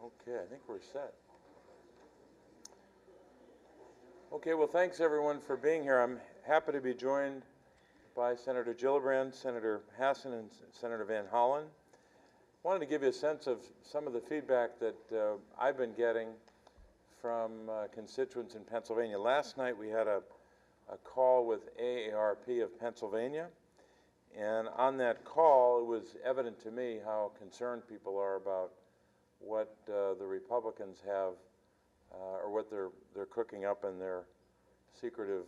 Okay, I think we're set. Okay, well, thanks everyone for being here. I'm happy to be joined by Senator Gillibrand, Senator Hassan, and Senator Van Hollan. I wanted to give you a sense of some of the feedback that I've been getting from constituents in Pennsylvania. Last night we had a call with AARP of Pennsylvania, and on that call it was evident to me how concerned people are about what the Republicans have or what they're cooking up in their secretive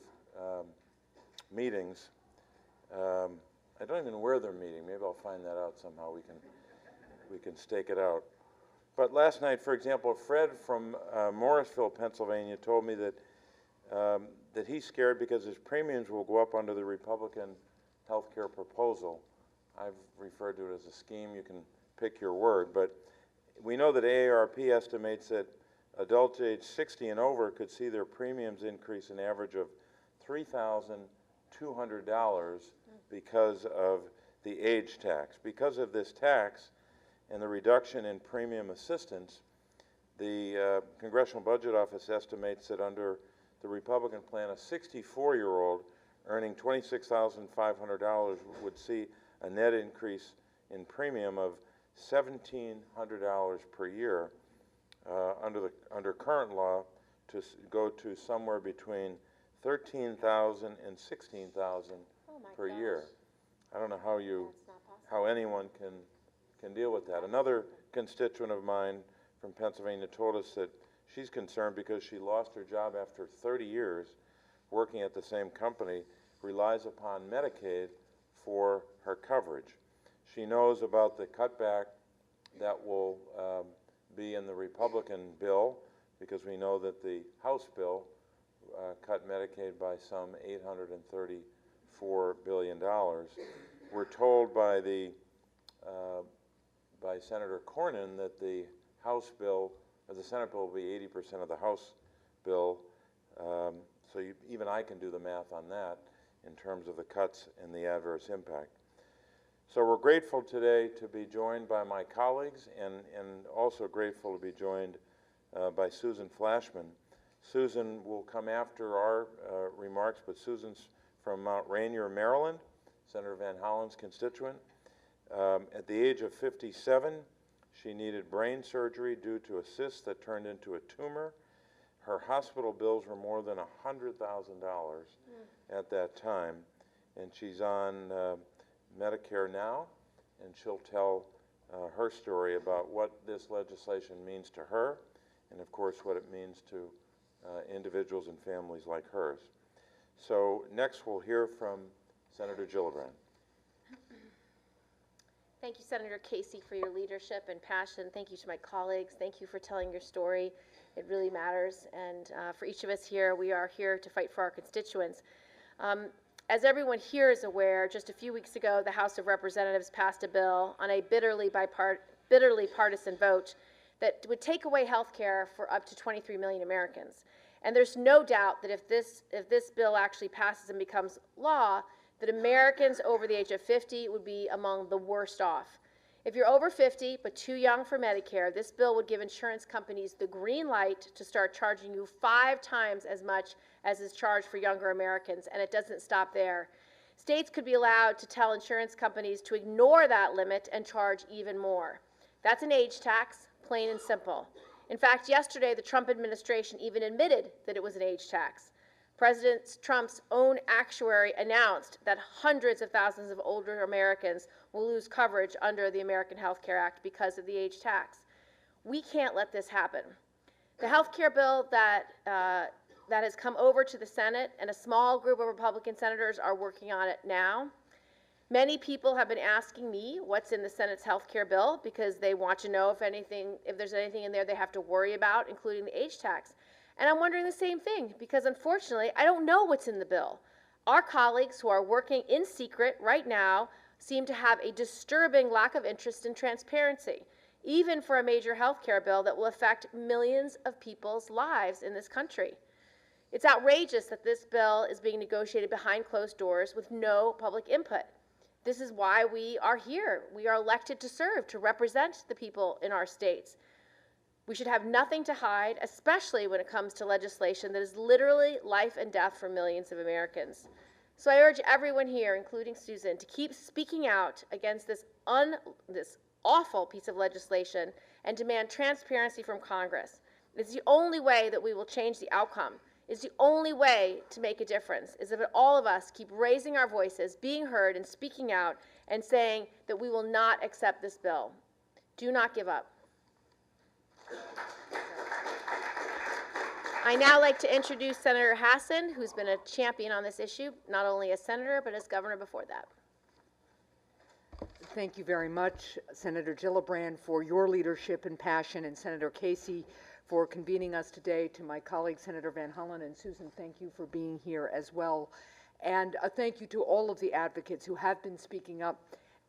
meetings. I don't even know where they're meeting. Maybe I'll find that out somehow. We can stake it out. But last night, for example, Fred from Morrisville, Pennsylvania, told me that that he's scared because his premiums will go up under the Republican health care proposal. I've referred to it as a scheme. You can pick your word. But we know that AARP estimates that adults age 60 and over could see their premiums increase an average of $3,200 because of the age tax. Because of this tax and the reduction in premium assistance, the Congressional Budget Office estimates that under the Republican plan, a 64-year-old earning $26,500 would see a net increase in premium of $1,700 per year under current law to go to somewhere between $13,000 and $16,000 per year. I don't know how anyone can deal with that. Another constituent of mine from Pennsylvania told us that she's concerned because she lost her job after 30 years working at the same company, relies upon Medicaid for her coverage. She knows about the cutback that will be in the Republican bill, because we know that the House bill cut Medicaid by some $834 billion. We're told by Senator Cornyn that the House bill, or the Senate bill, will be 80% of the House bill. So even I can do the math on that in terms of the cuts and the adverse impact. So we're grateful today to be joined by my colleagues, and also grateful to be joined by Susan Flashman. Susan will come after our remarks, but Susan's from Mount Rainier, Maryland, Senator Van Hollan's constituent. At the age of 57, she needed brain surgery due to a cyst that turned into a tumor. Her hospital bills were more than $100,000 at that time, and she's on Medicare now, and she'll tell her story about what this legislation means to her, and of course what it means to individuals and families like hers. So next we'll hear from Senator Gillibrand. Thank you, Senator Casey, for your leadership and passion. Thank you to my colleagues. Thank you for telling your story. It really matters. And for each of us here, we are here to fight for our constituents. As everyone here is aware, just a few weeks ago, the House of Representatives passed a bill on a bitterly partisan vote that would take away health care for up to 23 million Americans. And there's no doubt that if this bill actually passes and becomes law, that Americans over the age of 50 would be among the worst off. If you're over 50 but too young for Medicare, this bill would give insurance companies the green light to start charging you 5 times as much as is charged for younger Americans, and it doesn't stop there. States could be allowed to tell insurance companies to ignore that limit and charge even more. That's an age tax, plain and simple. In fact, yesterday the Trump administration even admitted that it was an age tax. President Trump's own actuary announced that hundreds of thousands of older Americans will lose coverage under the American Health Care Act because of the age tax. We can't let this happen. The health care bill that has come over to the Senate, and a small group of Republican senators are working on it now. Many people have been asking me what's in the Senate's health care bill because they want to know if there's anything in there they have to worry about, including the age tax. And I'm wondering the same thing, because unfortunately, I don't know what's in the bill. Our colleagues who are working in secret right now seem to have a disturbing lack of interest in transparency, even for a major health care bill that will affect millions of people's lives in this country. It's outrageous that this bill is being negotiated behind closed doors with no public input. This is why we are here. We are elected to serve, to represent the people in our states. We should have nothing to hide, especially when it comes to legislation that is literally life and death for millions of Americans. So I urge everyone here, including Susan, to keep speaking out against this awful piece of legislation and demand transparency from Congress. It's the only way that we will change the outcome. It's the only way to make a difference, is if all of us keep raising our voices, being heard, and speaking out, and saying that we will not accept this bill. Do not give up. I now like to introduce Senator Hassan, who's been a champion on this issue, not only as senator, but as governor before that. Thank you very much, Senator Gillibrand, for your leadership and passion, and Senator Casey for convening us today. To my colleague, Senator Van Hollan, and Susan, thank you for being here as well. And a thank you to all of the advocates who have been speaking up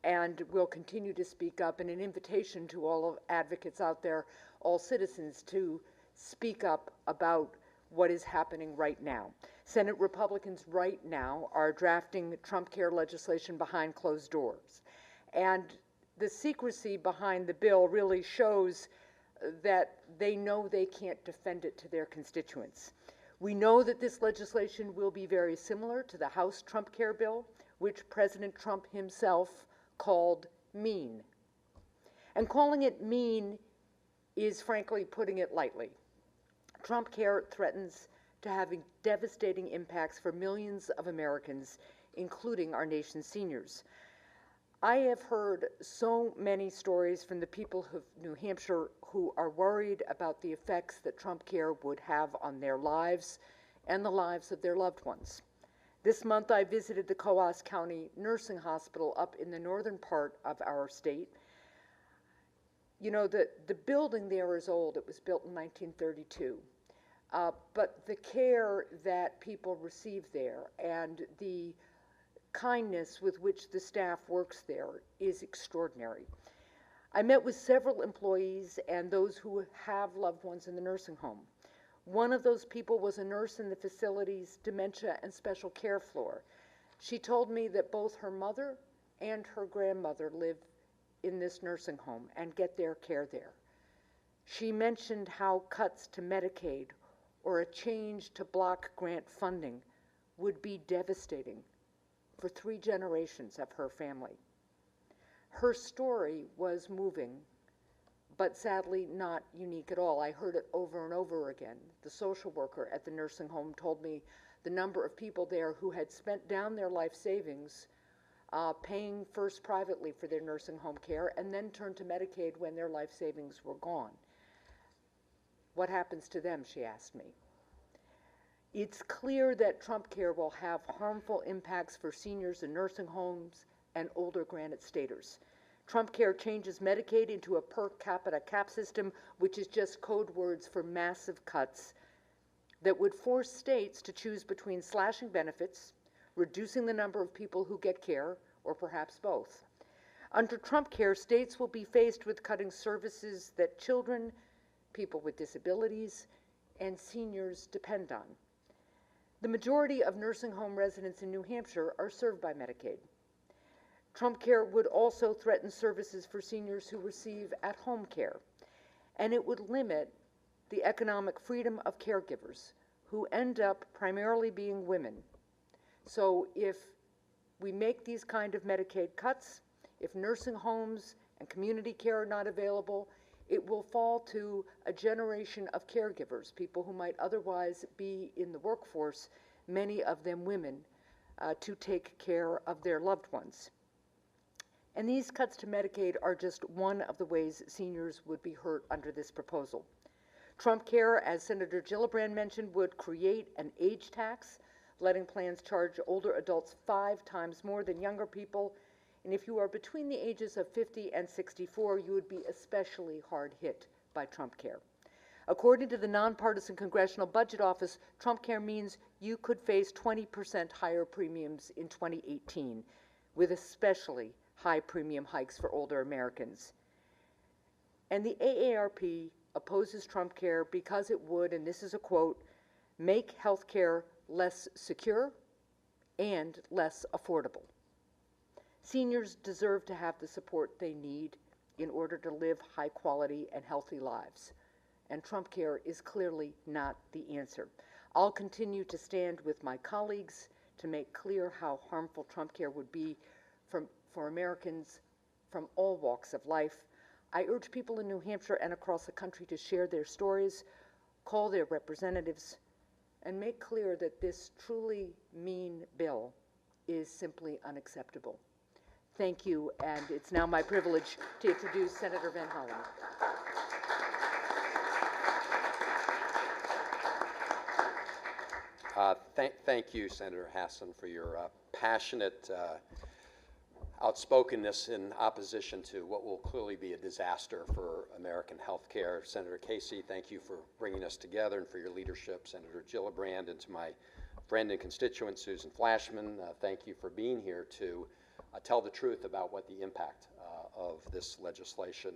and will continue to speak up, and an invitation to all of advocates out there, all citizens, to speak up about what is happening right now. Senate Republicans right now are drafting Trump care legislation behind closed doors. And the secrecy behind the bill really shows that they know they can't defend it to their constituents. We know that this legislation will be very similar to the House Trump care bill, which President Trump himself called mean. And calling it mean is frankly putting it lightly. Trump care threatens to have devastating impacts for millions of Americans, including our nation's seniors. I have heard so many stories from the people of New Hampshire who are worried about the effects that Trump care would have on their lives and the lives of their loved ones. This month I visited the Coos County Nursing Hospital up in the northern part of our state. You know, the building there is old. It was built in 1932. But the care that people receive there and the kindness with which the staff works there is extraordinary. I met with several employees and those who have loved ones in the nursing home. One of those people was a nurse in the facility's dementia and special care floor. She told me that both her mother and her grandmother live in this nursing home and get their care there. She mentioned how cuts to Medicaid or a change to block grant funding would be devastating for 3 generations of her family. Her story was moving, but sadly not unique at all. I heard it over and over again. The social worker at the nursing home told me the number of people there who had spent down their life savings paying first privately for their nursing home care and then turned to Medicaid when their life savings were gone. What happens to them, she asked me. It's clear that Trump care will have harmful impacts for seniors in nursing homes and older Granite Staters. Trump care changes Medicaid into a per capita cap system, which is just code words for massive cuts that would force states to choose between slashing benefits, reducing the number of people who get care, or perhaps both. Under Trump care, states will be faced with cutting services that children, people with disabilities, and seniors depend on. The majority of nursing home residents in New Hampshire are served by Medicaid. Trump care would also threaten services for seniors who receive at-home care, and it would limit the economic freedom of caregivers, who end up primarily being women. So if we make these kind of Medicaid cuts, if nursing homes and community care are not available, it will fall to a generation of caregivers, people who might otherwise be in the workforce, many of them women, to take care of their loved ones. And these cuts to Medicaid are just one of the ways seniors would be hurt under this proposal. Trump care, as Senator Gillibrand mentioned, would create an age tax, letting plans charge older adults 5 times more than younger people. And if you are between the ages of 50 and 64, you would be especially hard hit by Trump care. According to the nonpartisan Congressional Budget Office, Trump care means you could face 20% higher premiums in 2018, with especially high premium hikes for older Americans. And the AARP opposes Trump care because it would, and this is a quote, make health care less secure and less affordable. Seniors deserve to have the support they need in order to live high quality and healthy lives. and Trump care is clearly not the answer. I'll continue to stand with my colleagues to make clear how harmful Trump care would be for Americans from all walks of life. I urge people in New Hampshire and across the country to share their stories, call their representatives, and make clear that this truly mean bill is simply unacceptable. Thank you, and it's now my privilege to introduce Senator Van Hollan. Thank you, Senator Hassan, for your passionate outspokenness in opposition to what will clearly be a disaster for American health care. Senator Casey, thank you for bringing us together and for your leadership. Senator Gillibrand, and to my friend and constituent, Susan Flashman, thank you for being here to tell the truth about what the impact of this legislation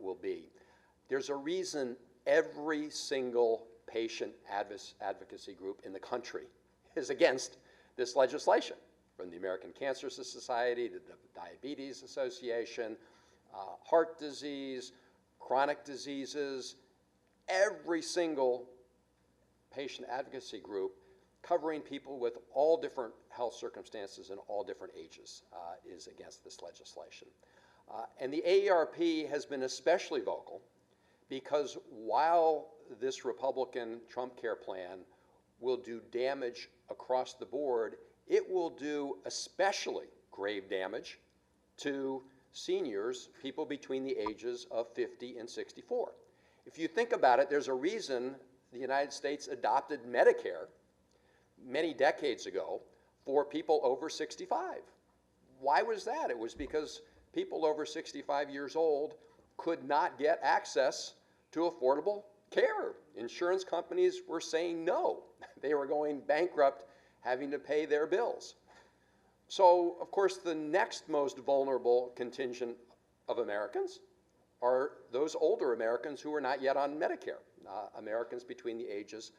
will be. There's a reason every single patient advocacy group in the country is against this legislation, from the American Cancer Society to the Diabetes Association, heart disease, chronic diseases. Every single patient advocacy group covering people with all different health circumstances and all different ages is against this legislation. And the AARP has been especially vocal because while this Republican Trump care plan will do damage across the board, it will do especially grave damage to seniors, people between the ages of 50 and 64. If you think about it, there's a reason the United States adopted Medicare many decades ago for people over 65. Why was that? It was because people over 65 years old could not get access to affordable care. Insurance companies were saying no. They were going bankrupt, having to pay their bills. So, of course, the next most vulnerable contingent of Americans are those older Americans who are not yet on Medicare, Americans between the ages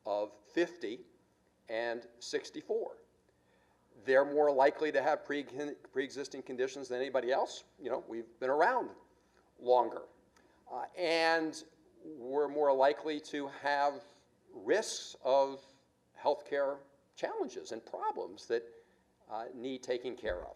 of 50 and 64. They're more likely to have pre-existing conditions than anybody else. You know, we've been around longer. And we're more likely to have risks of healthcare challenges and problems that need taking care of.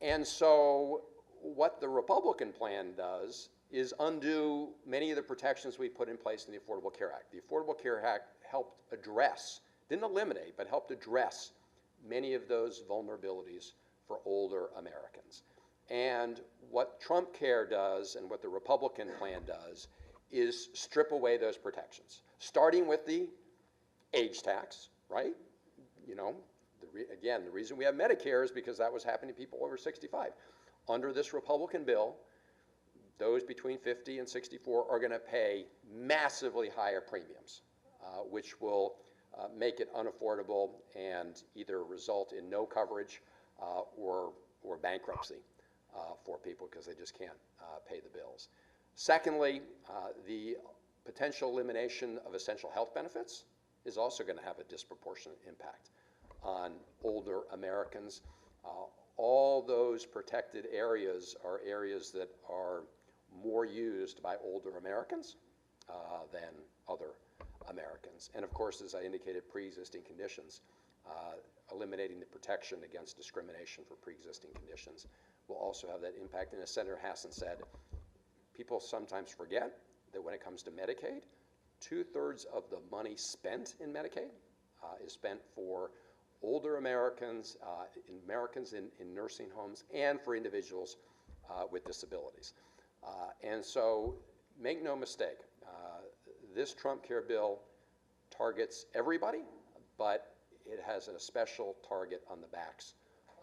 And so what the Republican plan does is undo many of the protections we put in place in the Affordable Care Act. The Affordable Care Act helped address, didn't eliminate, but helped address many of those vulnerabilities for older Americans. And what Trump Care does and what the Republican plan does is strip away those protections, starting with the age tax, right? You know, again, the reason we have Medicare is because that was happening to people over 65. Under this Republican bill, those between 50 and 64 are going to pay massively higher premiums, which will make it unaffordable and either result in no coverage or bankruptcy for people because they just can't pay the bills. Secondly, the potential elimination of essential health benefits is also going to have a disproportionate impact on older Americans. All those protected areas are areas that are more used by older Americans than other Americans. And of course, as I indicated, pre-existing conditions, eliminating the protection against discrimination for pre-existing conditions will also have that impact. And as Senator Hassan said, people sometimes forget that when it comes to Medicaid, 2/3 of the money spent in Medicaid is spent for older Americans, in nursing homes, and for individuals with disabilities. And so make no mistake, this Trump Care bill targets everybody, but it has a special target on the backs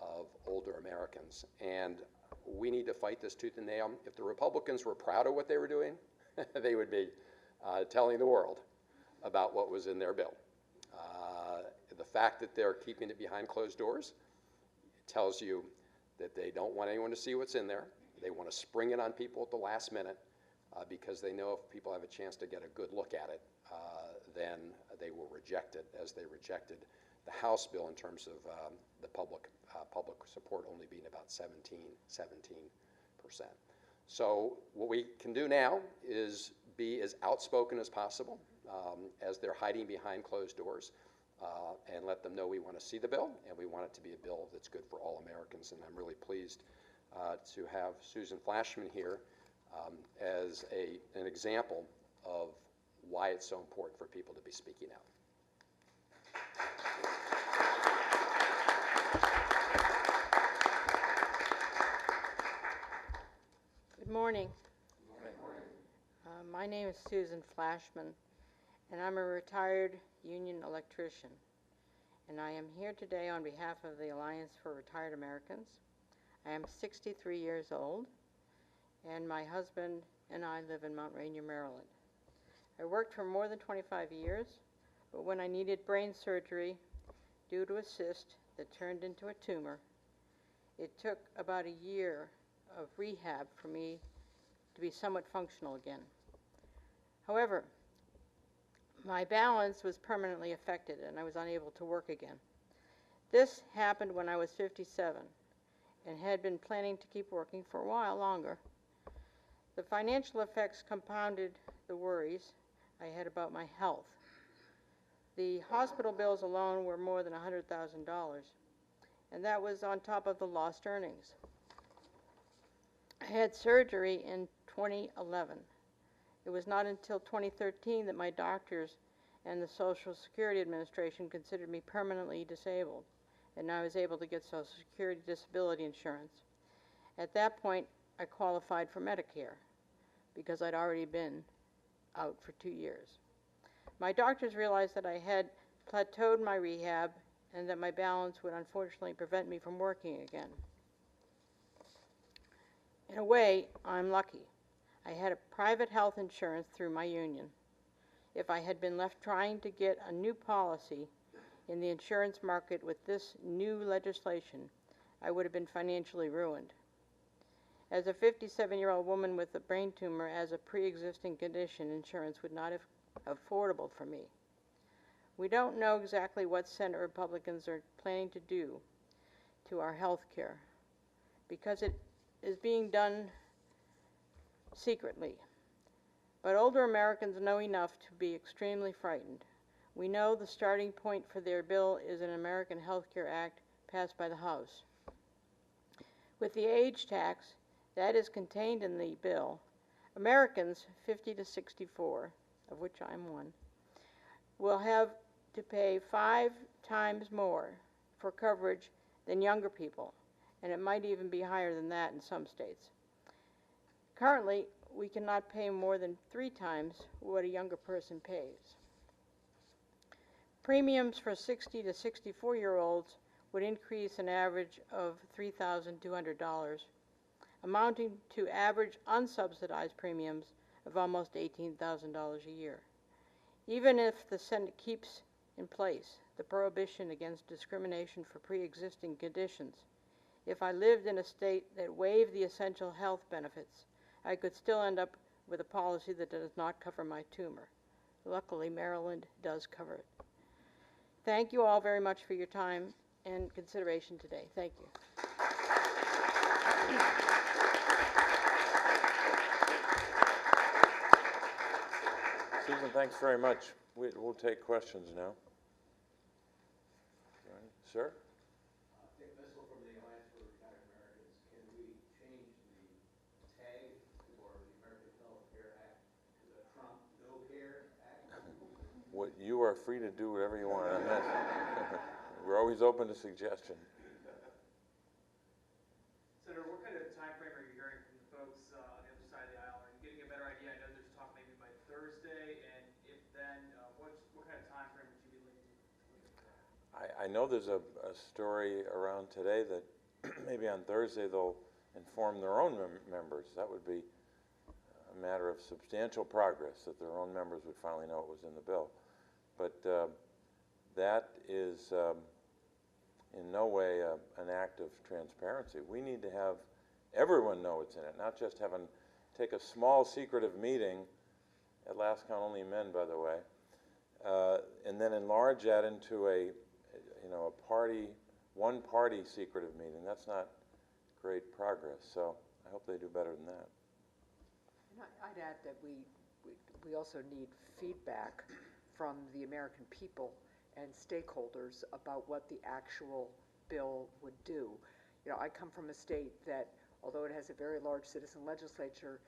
of older Americans. And we need to fight this tooth and nail. If the Republicans were proud of what they were doing, they would be telling the world about what was in their bill. The fact that they're keeping it behind closed doors tells you that they don't want anyone to see what's in there. They want to spring it on people at the last minute because they know if people have a chance to get a good look at it, then they will reject it, as they rejected the House bill in terms of the public support only being about 17%. So what we can do now is be as outspoken as possible as they're hiding behind closed doors, and let them know we want to see the bill, and we want it to be a bill that's good for all Americans. And I'm really pleased to have Susan Flashman here as an example of why it's so important for people to be speaking out. Good morning. My name is Susan Flashman, and I'm a retired union electrician. And I am here today on behalf of the Alliance for Retired Americans. I am 63 years old, and my husband and I live in Mount Rainier, Maryland. I worked for more than 25 years, but when I needed brain surgery due to a cyst that turned into a tumor, it took about a year of rehab for me to be somewhat functional again. However, my balance was permanently affected and I was unable to work again. This happened when I was 57 and had been planning to keep working for a while longer. The financial effects compounded the worries I had about my health. The hospital bills alone were more than $100,000, and that was on top of the lost earnings. I had surgery in 2011. It was not until 2013 that my doctors and the Social Security Administration considered me permanently disabled, and I was able to get Social Security disability insurance. At that point, I qualified for Medicare because I'd already been out for 2 years. My doctors realized that I had plateaued my rehab and that my balance would unfortunately prevent me from working again. In a way, I'm lucky. I had a private health insurance through my union. If I had been left trying to get a new policy in the insurance market with this new legislation, I would have been financially ruined. As a 57-year-old woman with a brain tumor as a pre-existing condition, insurance would not have been affordable for me. We don't know exactly what Senate Republicans are planning to do to our health care because it is being done secretly. But older Americans know enough to be extremely frightened. We know the starting point for their bill is an American Health Care Act passed by the House. With the age tax that is contained in the bill, Americans 50 to 64, of which I'm one, will have to pay 5 times more for coverage than younger people, and it might even be higher than that in some states. Currently, we cannot pay more than 3 times what a younger person pays. Premiums for 60 to 64-year-olds would increase an average of $3,200, amounting to average unsubsidized premiums of almost $18,000 a year. Even if the Senate keeps in place the prohibition against discrimination for pre-existing conditions, if I lived in a state that waived the essential health benefits, I could still end up with a policy that does not cover my tumor. Luckily, Maryland does cover it. Thank you all very much for your time and consideration today. Thank you. Susan, thanks very much. We'll take questions now. Sir? Dick Missile from the Alliance for Retired Americans. Can we change the tag for the American Health Care Act to the Trump No Care Act? You are free to do whatever you want on that. We're always open to suggestion. Senator, what kind of time frame are you hearing from the folks on the other side of the aisle? Are you getting a better idea? I know there's talk maybe by Thursday, and if then, what kind of time frame would you be looking at? I know there's a story around today that maybe on Thursday they'll inform their own members. That would be a matter of substantial progress, that their own members would finally know what was in the bill. But that is in no way an act of transparency. We need to have everyone know what's in it, not just take a small secretive meeting, at last count only men, by the way, and then enlarge that into a one-party secretive meeting. That's not great progress. So I hope they do better than that. And I'd add that we we also need feedback from the American people and stakeholders about what the actual bill would do. You know, I come from a state that, although it has a very large citizen legislature,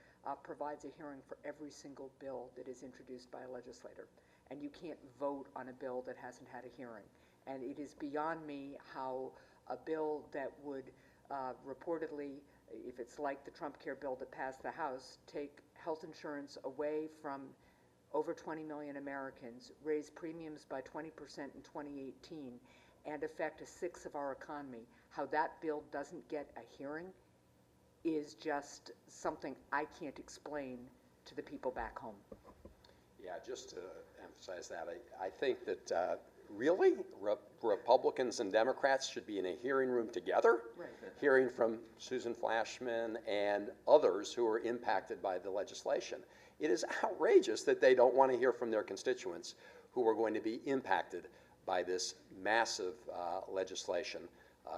provides a hearing for every single bill that is introduced by a legislator. And you can't vote on a bill that hasn't had a hearing. And it is beyond me how a bill that would reportedly, if it's like the Trump Care bill that passed the House, take health insurance away from over 20 million Americans, raise premiums by 20% in 2018, and affect a sixth of our economy, how that bill doesn't get a hearing is just something I can't explain to the people back home. Yeah, just to emphasize that, I think that really Republicans and Democrats should be in a hearing room together, Right. hearing from Susan Flashman and others who are impacted by the legislation. It is outrageous that they don't want to hear from their constituents who are going to be impacted by this massive legislation.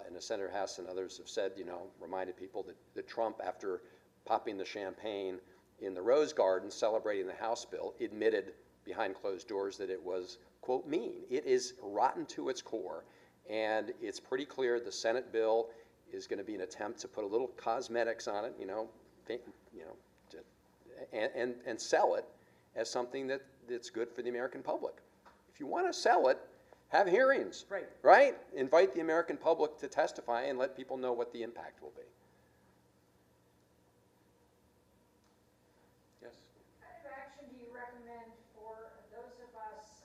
And as Senator Hassan and others have said, you know, reminded people that Trump, after popping the champagne in the Rose Garden celebrating the House bill, admitted behind closed doors that it was, quote, mean. It is rotten to its core, and it's pretty clear the Senate bill is going to be an attempt to put a little cosmetics on it, and sell it as something that's good for the American public. If you want to sell it, have hearings, right? Invite the American public to testify and let people know what the impact will be. Yes? What kind of action do you recommend for those of us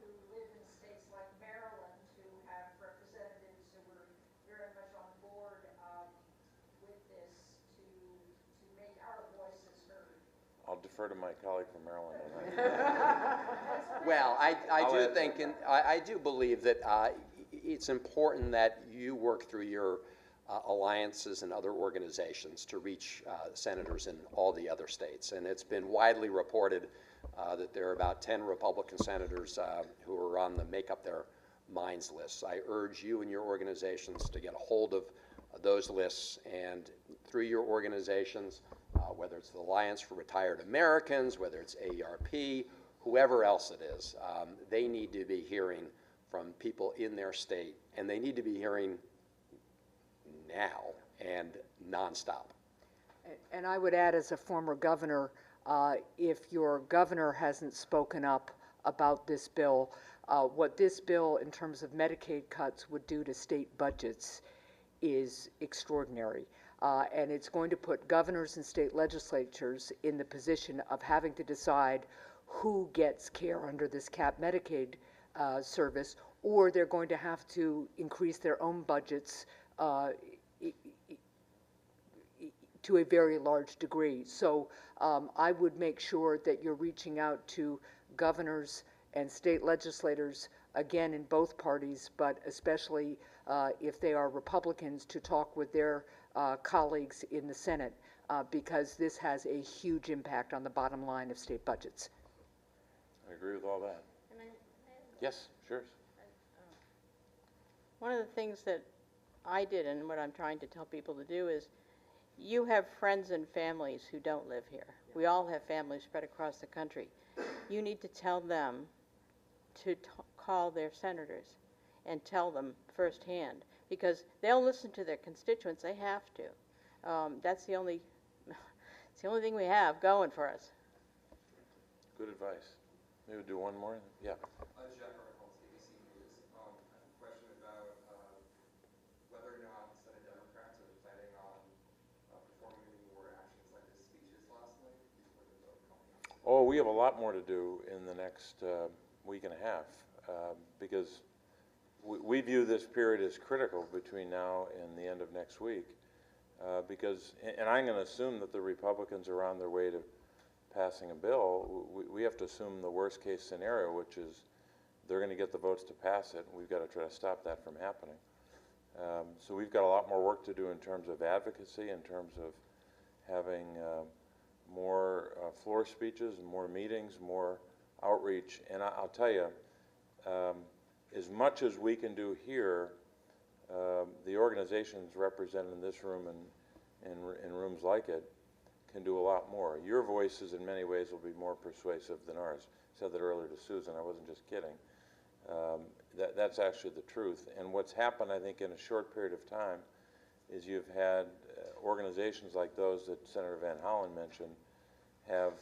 who live in states like Maryland, who have representatives who were very much on board with this, to make our voices heard? I'll defer to my colleague from Maryland on that. Well, I do believe that it's important that you work through your alliances and other organizations to reach senators in all the other states. And it's been widely reported that there are about 10 Republican senators who are on the Make Up Their Minds lists. I urge you and your organizations to get a hold of those lists, and through your organizations, whether it's the Alliance for Retired Americans, whether it's AARP, whoever else it is, they need to be hearing from people in their state, and they need to be hearing now and nonstop. And I would add, as a former governor, if your governor hasn't spoken up about this bill, what this bill in terms of Medicaid cuts would do to state budgets is extraordinary. And it's going to put governors and state legislatures in the position of having to decide who gets care under this cap Medicaid service, or they're going to have to increase their own budgets to a very large degree. So I would make sure that you're reaching out to governors and state legislators, again in both parties, but especially if they are Republicans, to talk with their colleagues in the Senate, because this has a huge impact on the bottom line of state budgets. I agree with all that. Yes, sure. One of the things that I did, and what I'm trying to tell people to do, is you have friends and families who don't live here. We all have families spread across the country. You need to tell them to call their senators and tell them firsthand, because they'll listen to their constituents. They have to. That's the only thing we have going for us. Good advice. Maybe we'll do one more. Yeah. Jeff Arnold, ABC News. I have a question about whether or not Senate Democrats are planning on performing any more actions like the speeches last night before the vote coming up. Oh, we have a lot more to do in the next week and a half because we view this period as critical between now and the end of next week because, and I'm going to assume that the Republicans are on their way to passing a bill. We have to assume the worst case scenario, which is they're going to get the votes to pass it, and we've got to try to stop that from happening. So we've got a lot more work to do in terms of advocacy, in terms of having more floor speeches and more meetings, more outreach. And I'll tell you, as much as we can do here, the organizations represented in this room and in rooms like it can do a lot lot more. Your voices in many ways will be more persuasive than ours. I said that earlier to Susan, I wasn't just kidding. That's actually the truth. And what's happened, I think, in a short period of time is you've had organizations like those that Senator Van Hollan mentioned have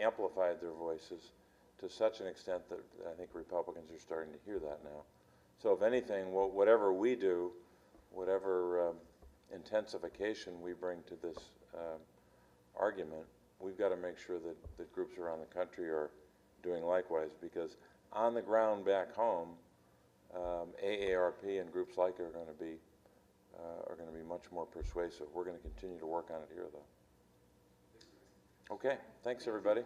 amplified their voices to such an extent that I think Republicans are starting to hear that now. So if anything, whatever we do, whatever intensification we bring to this argument, we've got to make sure that groups around the country are doing likewise, because on the ground back home, AARP and groups like it are going to be much more persuasive. We're going to continue to work on it here, though. Okay, thanks everybody.